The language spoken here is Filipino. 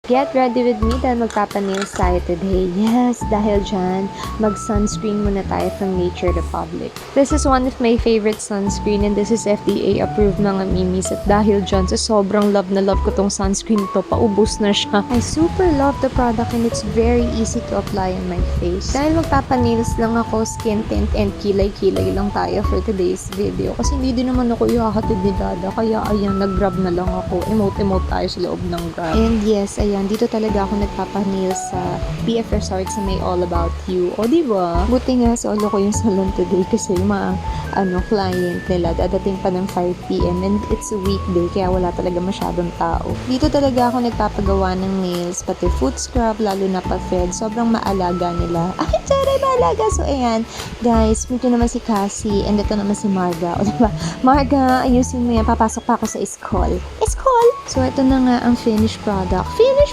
Get ready with me dahil magpapanails tayo today. Yes, dahil dyan, mag-sunscreen muna tayo from Nature Republic. This is one of my favorite sunscreen and this is FDA approved mga mimis. At dahil dyan, sa sobrang love na love ko tong sunscreen to, paubos na siya. I super love the product and it's very easy to apply on my face. Dahil magpapanails lang ako, skin tint and kilay-kilay lang tayo for today's video. Kasi hindi din naman ako ihahatid ni Dada. Kaya ayan, nag-grab na lang ako. Emote-emote tayo sa loob ng grab. And yes, ayan, dito talaga ako nagpapanails sa PF Resort sa may All About You. O, diba? Buti nga solo ko yung salon today kasi yung mga client nila dadating pa ng 5 p.m. and it's a weekday kaya wala talaga masyadong tao. Dito talaga ako nagpapagawa ng nails, pati foot scrub, lalo na pa Fred. Sobrang maalaga nila. Ay, tsara, maalaga. So, ayan, guys, ito naman si Cassie and ito naman si Marga. O, diba? Marga, ayusin mo yan. Papasok pa ako sa school. School! So, ito na nga ang finished product. Finished